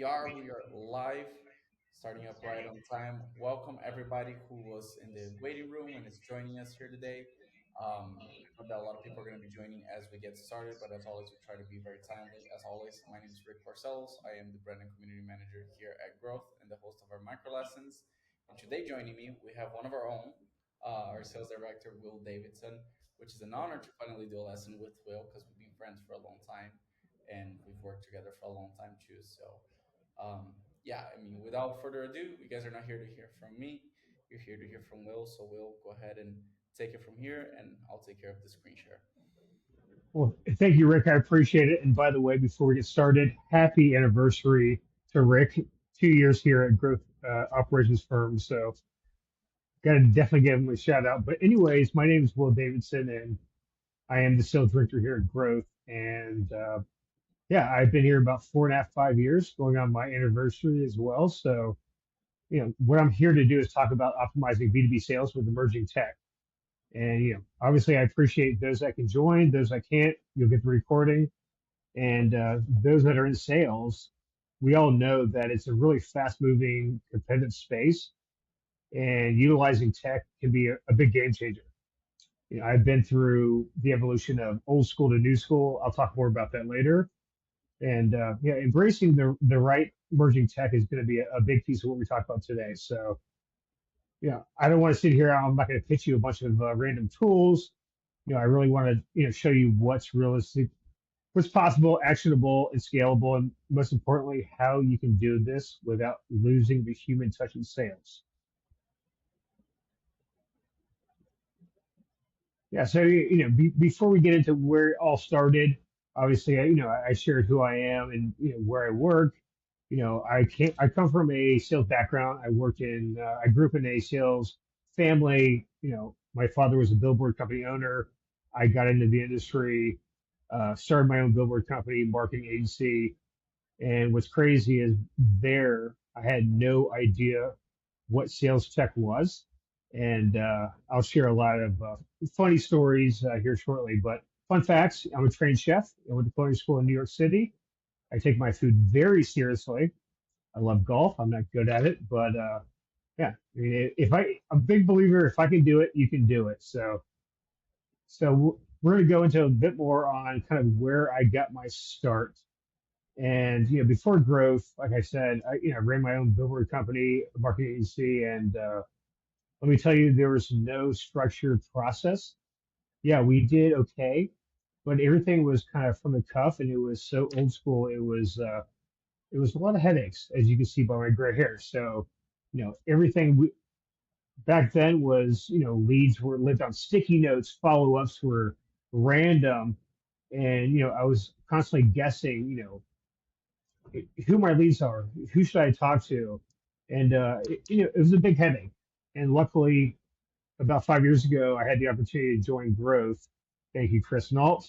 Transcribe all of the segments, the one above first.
we are live, starting up right on time. Welcome everybody who was in the waiting room and is joining us here today. I know that a lot of people are going to be joining as we get started, but as always, we try to be very timely. As always, my name is Rick Barcellos. I am the brand and community manager here at Growth and the host of our micro lessons. And today, joining me, we have one of our own, our sales director, Will Davidson, which is an honor to finally do a lesson with Will because we've been friends for a long time and we've worked together for a long time too. Yeah, I mean, without further ado, you guys are not here to hear from me. You're here to hear from Will. So, Will, go ahead and take it from here, and I'll take care of the screen share. Well, thank you, Rick. I appreciate it. And by the way, before we get started, happy anniversary to Rick. 2 years here at Growth Operations Firm. So, got to definitely give him a shout out. But, anyways, my name is Will Davidson, and I am the sales director here at Growth. And yeah, I've been here about 4.5, 5 years, going on my anniversary as well. So, what I'm here to do is talk about optimizing B2B sales with emerging tech. And, obviously, I appreciate those that can join, those that can't, you'll get the recording. And those that are in sales, we all know that it's a really fast moving, competitive space, and utilizing tech can be a big game changer. I've been through the evolution of old school to new school. I'll talk more about that later. And yeah, embracing the right emerging tech is going to be a big piece of what we talk about today. So, I don't want to sit here. I'm not going to pitch you a bunch of random tools. I really want to, show you what's realistic, what's possible, actionable, and scalable, and most importantly, how you can do this without losing the human touch in sales. Yeah, so before we get into where it all started, obviously, I shared who I am and where I work. I come from a sales background. I grew up in a sales family. My father was a billboard company owner. I got into the industry, started my own billboard company, marketing agency. And what's crazy is there, I had no idea what sales tech was. And I'll share a lot of funny stories here shortly. But fun facts, I'm a trained chef. I went to culinary school in New York City. I take my food very seriously. I love golf. I'm not good at it, but yeah, I mean, I'm a big believer, if I can do it, you can do it. So we're going to go into a bit more on kind of where I got my start. And before growth, like I said, I ran my own billboard company, a marketing agency, and let me tell you, there was no structured process. Yeah, we did okay, but everything was kind of from the cuff, and it was so old school. It was a lot of headaches, as you can see by my gray hair. So, everything back then was, leads were lived on sticky notes, follow ups were random, and I was constantly guessing, who my leads are, who should I talk to, and it was a big headache. And luckily, about 5 years ago, I had the opportunity to join Growth. Thank you, Chris Nault.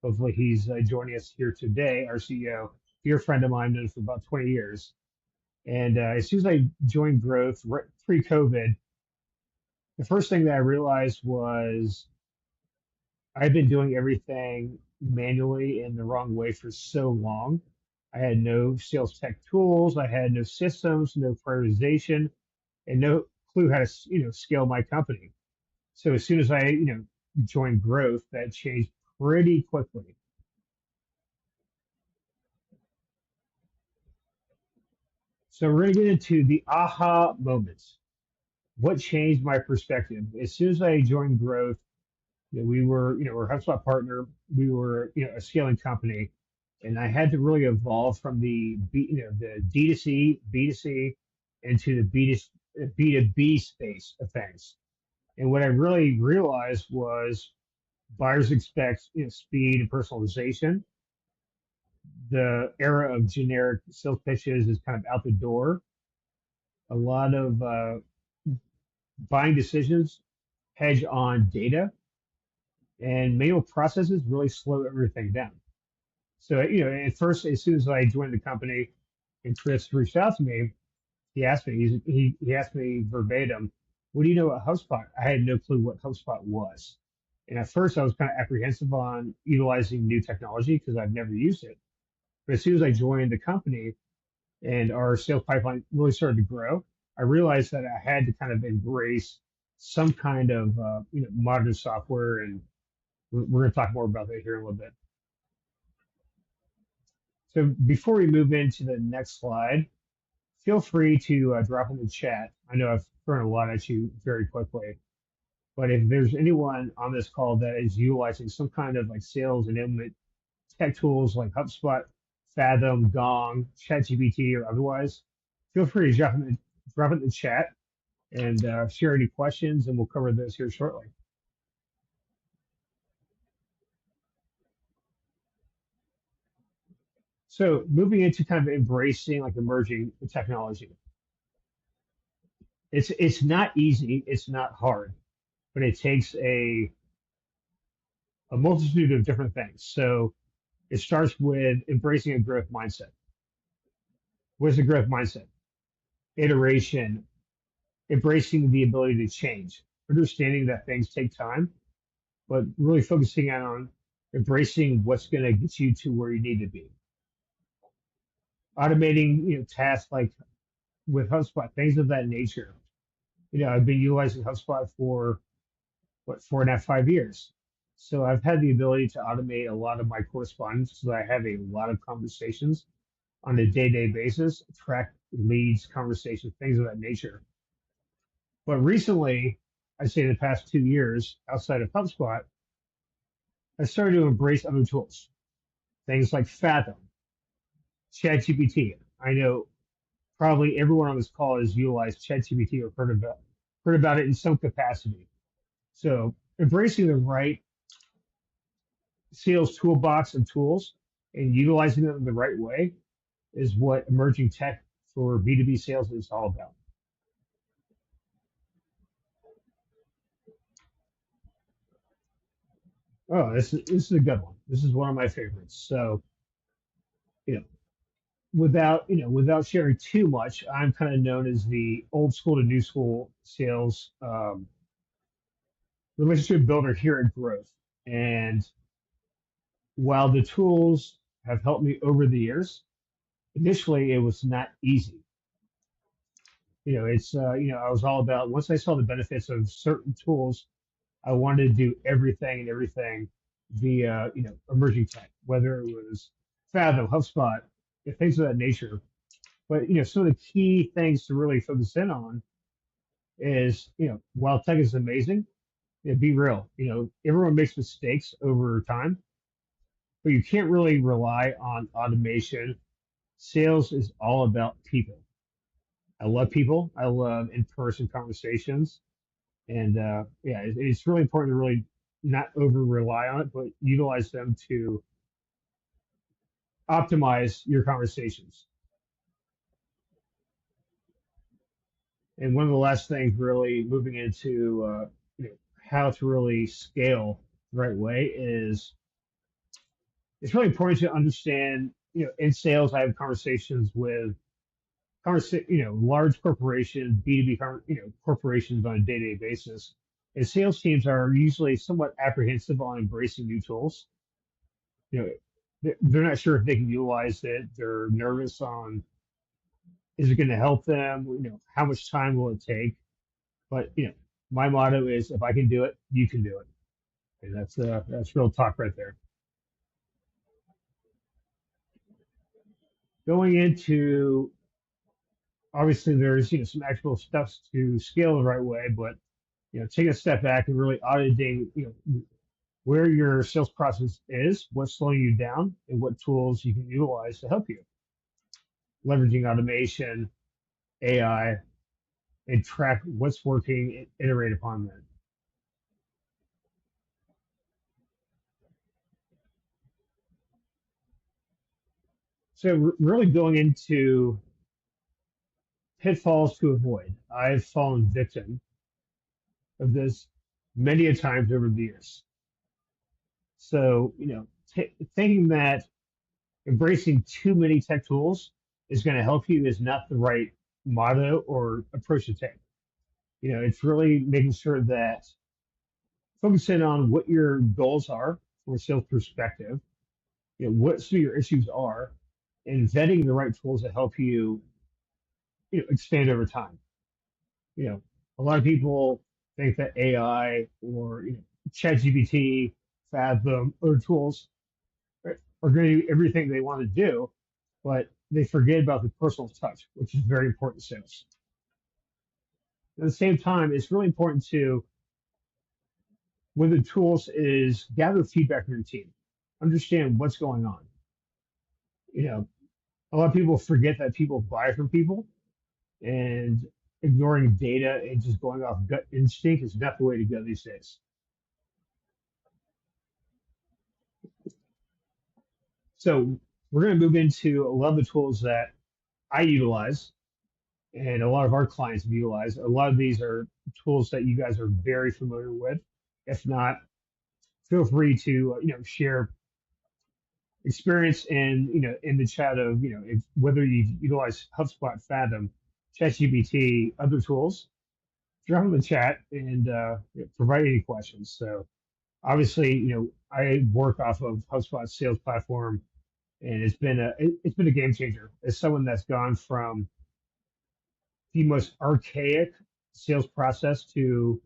Hopefully, he's joining us here today, our CEO, dear friend of mine, known him for about 20 years. And as soon as I joined Growth, right, pre-COVID, the first thing that I realized was I've been doing everything manually in the wrong way for so long. I had no sales tech tools, I had no systems, no prioritization, and no clue how to scale my company. So as soon as I joined Growth, that changed pretty quickly. So we're going to get into the aha moments. What changed my perspective? As soon as I joined Growth, we're a HubSpot partner. We were, a scaling company, and I had to really evolve from the D2C, B2C, into the B2B space of things. And what I really realized was buyers expect, speed and personalization. The era of generic sales pitches is kind of out the door. A lot of buying decisions hedge on data, and manual processes really slow everything down. So, at first, as soon as I joined the company and Chris reached out to me, he asked me verbatim, what do you know about HubSpot? I had no clue what HubSpot was. And at first, I was kind of apprehensive on utilizing new technology because I've never used it. But as soon as I joined the company, and our sales pipeline really started to grow, I realized that I had to kind of embrace some kind of modern software, and we're going to talk more about that here in a little bit. So before we move into the next slide, feel free to drop in the chat. I know I've thrown a lot at you very quickly, but if there's anyone on this call that is utilizing some kind of like sales enablement tech tools like HubSpot, Fathom, Gong, ChatGPT, or otherwise, feel free to drop it in the chat and share any questions, and we'll cover those here shortly. So moving into kind of embracing like emerging technology. It's not easy, it's not hard, but it takes a multitude of different things. So it starts with embracing a growth mindset. What is a growth mindset? Iteration, embracing the ability to change, understanding that things take time, but really focusing on embracing what's going to get you to where you need to be. Automating, tasks like with HubSpot, things of that nature. I've been utilizing HubSpot for 4.5, 5 years. So I've had the ability to automate a lot of my correspondence so that I have a lot of conversations on a day-to-day basis, track leads, conversations, things of that nature. But recently, I'd say the past 2 years, outside of HubSpot, I started to embrace other tools, things like Fathom, ChatGPT. I know probably everyone on this call has utilized ChatGPT or heard about it in some capacity. So embracing the right sales toolbox and tools and utilizing them in the right way is what emerging tech for B2B sales is all about. Oh, this is a good one. This is one of my favorites. So, you know, without sharing too much, I'm kind of known as the old school to new school sales relationship builder here at Growth. And while the tools have helped me over the years, initially it was not easy. It's I was all about once I saw the benefits of certain tools, I wanted to do everything via emerging tech, whether it was Fathom, HubSpot, things of that nature. But some of the key things to really focus in on is while tech is amazing, be real. Everyone makes mistakes over time, but you can't really rely on automation. Sales is all about people. I love people. I love in-person conversations. And it's really important to really not over rely on it, but utilize them to optimize your conversations. And one of the last things, really moving into how to really scale the right way, is it's really important to understand. In sales, I have conversations with large corporations, B2B, corporations on a day-to-day basis. And sales teams are usually somewhat apprehensive on embracing new tools. They're not sure if they can utilize it. They're nervous on, is it going to help them? How much time will it take? But my motto is, if I can do it, you can do it. And that's real talk right there. Going into, obviously there's some actual steps to scale the right way, but take a step back and really auditing where your sales process is, what's slowing you down, and what tools you can utilize to help you. Leveraging automation, AI, and track what's working and iterate upon that. So really going into pitfalls to avoid. I've fallen victim of this many a times over the years. So, thinking that embracing too many tech tools is going to help you is not the right motto or approach to take. It's really making sure that focusing on what your goals are from a sales perspective, what some of your issues are, and vetting the right tools that help you, expand over time. You know, a lot of people think that AI or ChatGPT, Fathom, other tools are going to do everything they want to do, but they forget about the personal touch, which is very important to sales. At the same time, it's really important to, with the tools, is gather feedback from your team, understand what's going on. You know, a lot of people forget that people buy from people, and ignoring data and just going off gut instinct is not the way to go these days. So we're going to move into a lot of the tools that I utilize and a lot of our clients have utilized. A lot of these are tools that you guys are very familiar with. If not, feel free to share experience and in the chat of if, whether you utilize HubSpot, Fathom, ChatGPT, other tools. Drop in the chat and provide any questions. So obviously, I work off of HubSpot's sales platform, and it's been a game changer. As someone that's gone from the most archaic sales process to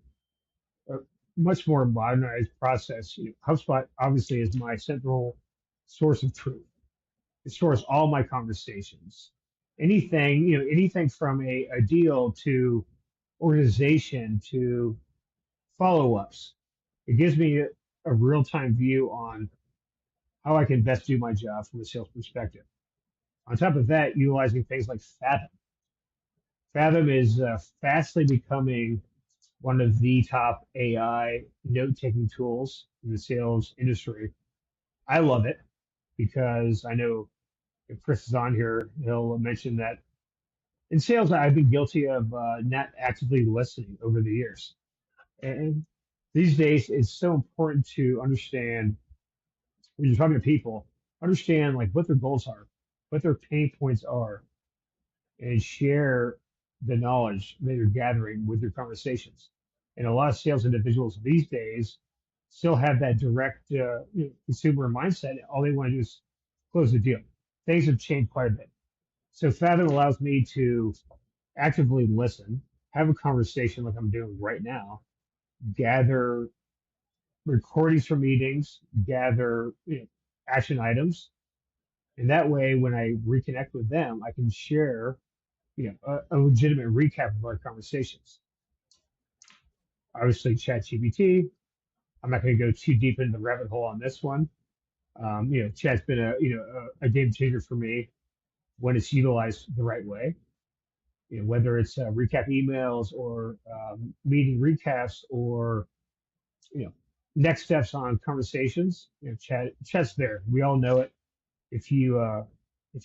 a much more modernized process, HubSpot obviously is my central source of truth. It stores all my conversations. Anything from a deal to organization to follow ups. It gives me a real time view on how I can best do my job from a sales perspective. On top of that, utilizing things like Fathom. Fathom is fastly becoming one of the top AI note taking tools in the sales industry. I love it because I know if Chris is on here, he'll mention that in sales, I've been guilty of not actively listening over the years. And these days, it's so important to understand when you're talking to people, understand like what their goals are, what their pain points are, and share the knowledge that you're gathering with your conversations. And a lot of sales individuals these days still have that direct consumer mindset. All they want to do is close the deal. Things have changed quite a bit. So Fathom allows me to actively listen, have a conversation like I'm doing right now, gather recordings from meetings, gather action items, and that way when I reconnect with them, I can share a legitimate recap of our conversations. Obviously, ChatGPT. I'm not going to go too deep into the rabbit hole on this one. Chat's been a game changer for me when it's utilized the right way. Whether it's recap emails or meeting recaps or you know next steps on conversations. Chat's there. We all know it. If you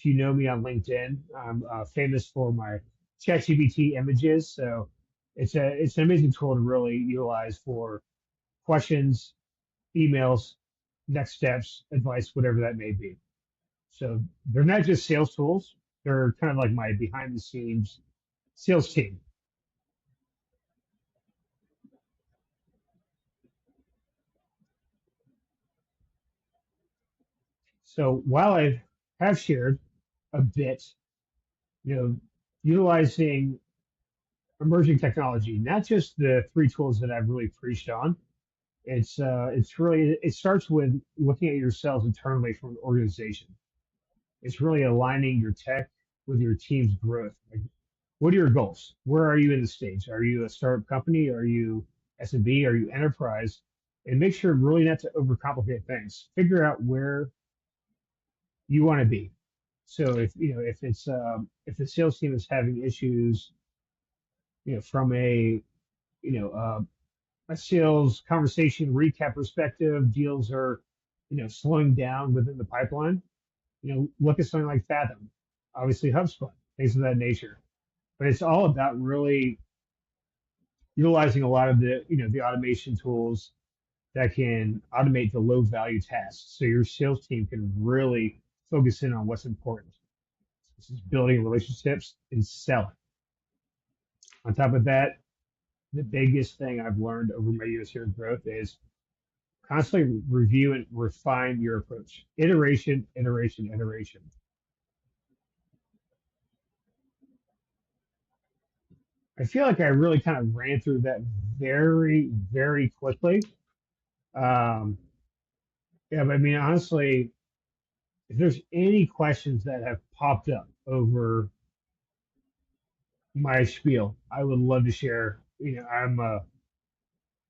know me on LinkedIn, I'm famous for my ChatGPT images. So it's an amazing tool to really utilize for questions, emails, next steps, advice, whatever that may be. So they're not just sales tools; they're kind of like my behind the scenes sales team. So while I have shared a bit, you know, utilizing emerging technology, not just the three tools that I've really preached on. It's really it starts with looking at yourselves internally from an organization. It's really aligning your tech with your team's growth. Like, what are your goals? Where are you in the stage? Are you a startup company? Are you SMB? Are you enterprise? And make sure really not to overcomplicate things. Figure out where you want to be. So if the sales team is having issues, from a sales conversation recap perspective, deals are slowing down within the pipeline. Look at something like Fathom, obviously HubSpot, things of that nature. But it's all about really utilizing a lot of the automation tools that can automate the low value tasks, so your sales team can really focus in on what's important. This is building relationships and selling. On top of that, the biggest thing I've learned over my years here in growth is constantly review and refine your approach. Iteration, iteration, iteration. I feel like I really kind of ran through that very, very quickly. Um, yeah, but I mean, honestly, if there's any questions that have popped up over my spiel, I would love to share. I'm a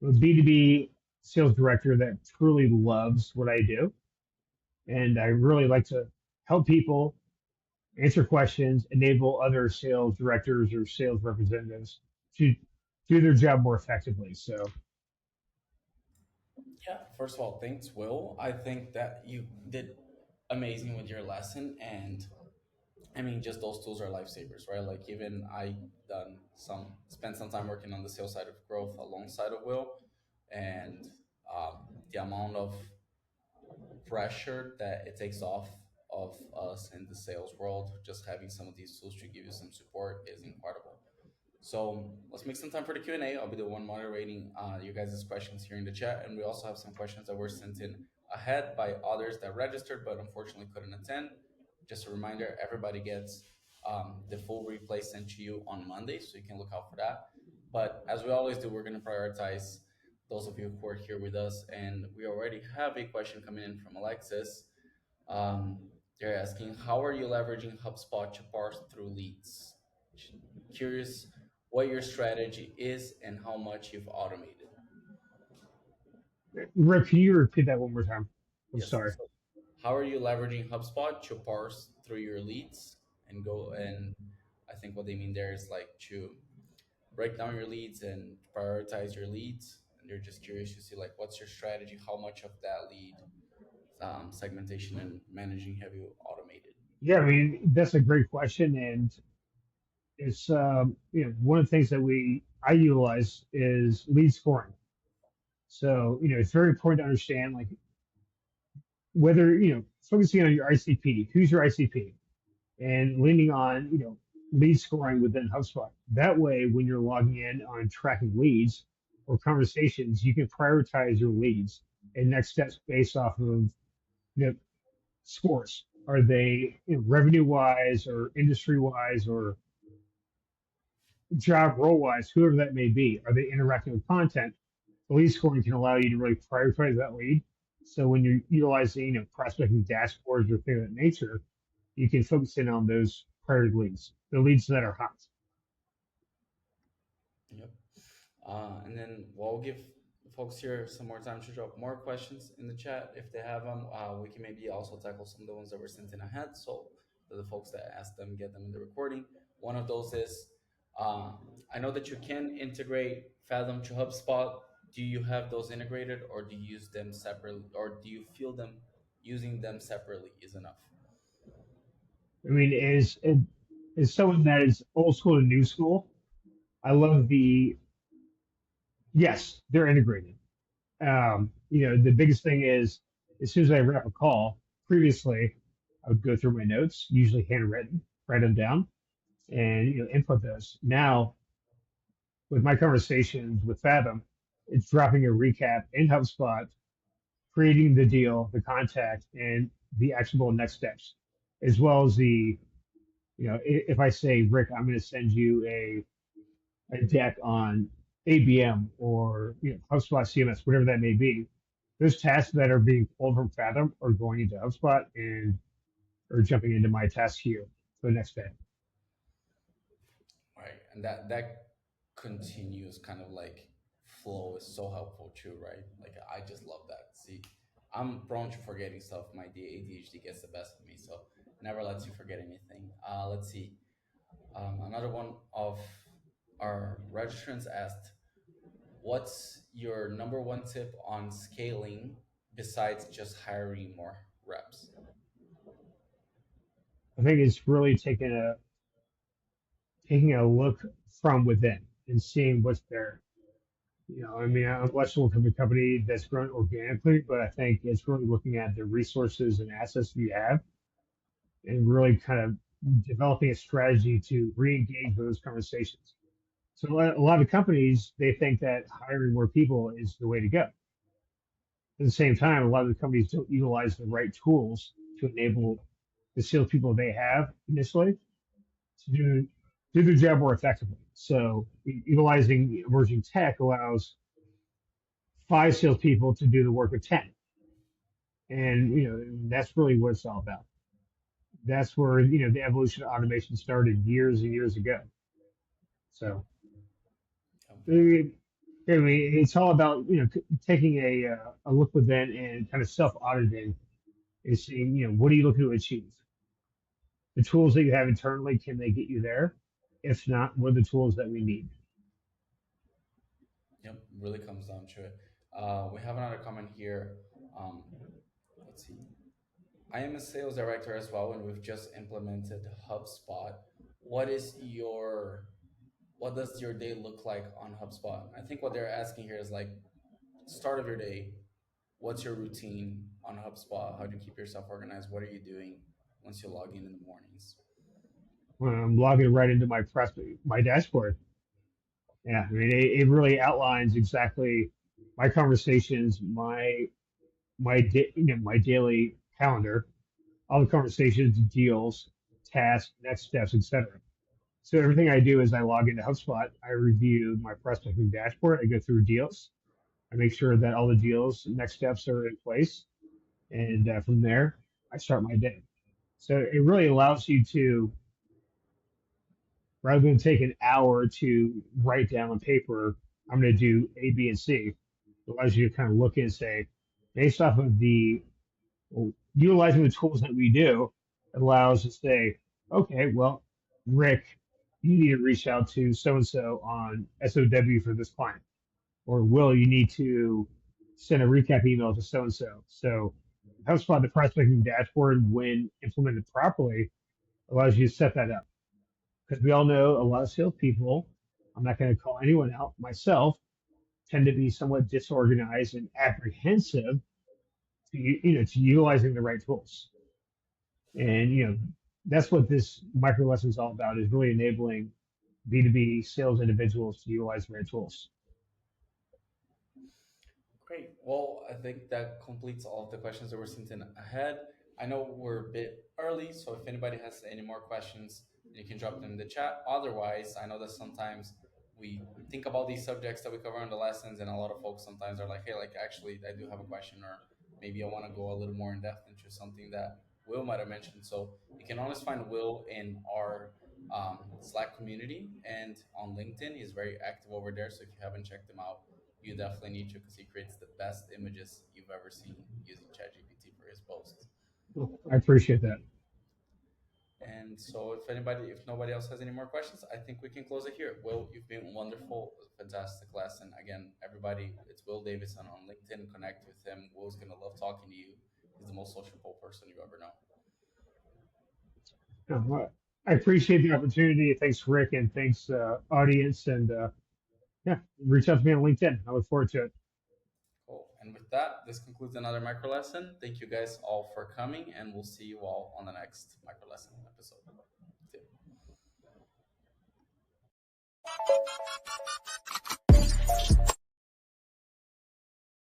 B2B sales director that truly loves what I do. And I really like to help people answer questions, enable other sales directors or sales representatives to do their job more effectively. So, Yeah, first of all, thanks, Will. I think that you did amazing with your lesson, and I mean, just those tools are lifesavers, right? Like even I done some spent some time working on the sales side of growth alongside of Will, and the amount of pressure that it takes off of us in the sales world, just having some of these tools to give you some support is incredible. So let's make some time for the Q&A. I'll be the one moderating your guys' questions here in the chat. And we also have some questions that were sent in ahead by others that registered but unfortunately couldn't attend. Just a reminder, everybody gets the full replay sent to you on Monday, so you can look out for that. But as we always do, we're going to prioritize those of you who are here with us. And we already have a question coming in from Alexis. They're asking, how are you leveraging HubSpot to parse through leads? Curious what your strategy is and how much you've automated. Rick, can you repeat that one more time? I'm Yes. sorry. So how are you leveraging HubSpot to parse through your leads and go and I think what they mean there is like to break down your leads and prioritize your leads. And they're just curious to see like what's your strategy, how much of that lead segmentation and managing have you automated? Yeah, I mean, that's a great question. And it's, one of the things that I utilize is lead scoring. So, it's very important to understand like whether, focusing on your ICP, who's your ICP, and leaning on, lead scoring within HubSpot. That way, when you're logging in on tracking leads or conversations, you can prioritize your leads and next steps based off of, you know, scores. Are they, revenue wise or industry wise or job role wise, whoever that may be? Are they interacting with content? The lead scoring can allow you to really prioritize that lead. So when you're utilizing, prospecting dashboards or things of that nature, you can focus in on those priority leads, the leads that are hot. Yep. And then we'll give folks here some more time to drop more questions in the chat if they have them. We can maybe also tackle some of the ones that were sent in ahead. So the folks that asked them, get them in the recording. One of those is I know that you can integrate Fathom to HubSpot. Do you have those integrated or do you use them separately or do you feel them using them separately is enough? I mean, as someone that is old school and new school, I love yes, they're integrated. The biggest thing is as soon as I wrap a call, previously I would go through my notes, usually handwritten, write them down, and input those. Now with my conversations with Fathom, it's dropping a recap in HubSpot, creating the deal, the contact, and the actionable next steps, as well as if I say, Rick, I'm going to send you a deck on ABM or HubSpot CMS, whatever that may be, those tasks that are being pulled from Fathom are going into HubSpot and are jumping into my task queue for the next day. Right. And that continuous kind of like flow is so helpful too, right? Like I just love that. See, I'm prone to forgetting stuff. My ADHD gets the best of me, so it never lets you forget anything. Let's see. Another one of our registrants asked, "What's your number one tip on scaling besides just hiring more reps?" I think it's really taking a look from within and seeing what's there. I mean, I'm blessed to work with a company that's grown organically, but I think it's really looking at the resources and assets you have and really kind of developing a strategy to re-engage those conversations. So a lot of companies, they think that hiring more people is the way to go. At the same time, a lot of the companies don't utilize the right tools to enable the salespeople they have initially to do their job more effectively. So utilizing emerging tech allows five salespeople to do the work of 10. And, that's really what it's all about. That's where, the evolution of automation started years and years ago. So, I Okay. mean, it's all about, taking a look within and kind of self auditing and seeing, what are you looking to achieve? The tools that you have internally, can they get you there? If not, what are the tools that we need? Yep, really comes down to it. We have another comment here. Um, let's see. I am a sales director as well, and we've just implemented HubSpot. What is your what does your day look like on HubSpot? I think what they're asking here is like start of your day. What's your routine on HubSpot? How do you keep yourself organized? What are you doing once you log in the mornings? When I'm logging right into my dashboard. Yeah, I mean, it really outlines exactly my conversations, my daily calendar, all the conversations, deals, tasks, next steps, etc. So everything I do is I log into HubSpot, I review my prospecting dashboard, I go through deals, I make sure that all the deals, next steps are in place, and from there I start my day. So it really allows you to, rather than take an hour to write down on paper, I'm going to do A, B, and C. It allows you to kind of look and say, based off of utilizing the tools that we do, it allows us to say, okay, well, Rick, you need to reach out to so and so on SOW for this client, or Will, you need to send a recap email to so and so. So HubSpot, the prospecting dashboard, when implemented properly, allows you to set that up, because we all know a lot of salespeople, I'm not going to call anyone out, myself, tend to be somewhat disorganized and apprehensive to utilizing the right tools. And that's what this micro lesson is all about, is really enabling B2B sales individuals to utilize the right tools. Great. Well, I think that completes all of the questions that were sent in ahead. I know we're a bit early, so if anybody has any more questions, you can drop them in the chat. Otherwise, I know that sometimes we think about these subjects that we cover in the lessons, and a lot of folks sometimes are like, hey, like actually, I do have a question, or maybe I want to go a little more in depth into something that Will might have mentioned. So you can always find Will in our Slack community and on LinkedIn. He's very active over there. So if you haven't checked him out, you definitely need to, because he creates the best images you've ever seen using ChatGPT for his posts. Well, I appreciate that. And so, if nobody else has any more questions, I think we can close it here. Will, you've been wonderful, fantastic lesson. Again, everybody, it's Will Davidson on LinkedIn. Connect with him. Will's gonna love talking to you. He's the most sociable person you ever know. I appreciate the opportunity. Thanks, Rick, and thanks, audience. And yeah, reach out to me on LinkedIn. I look forward to it. Cool. And with that, this concludes another micro lesson. Thank you guys all for coming, and we'll see you all on the next micro lesson episode. See you.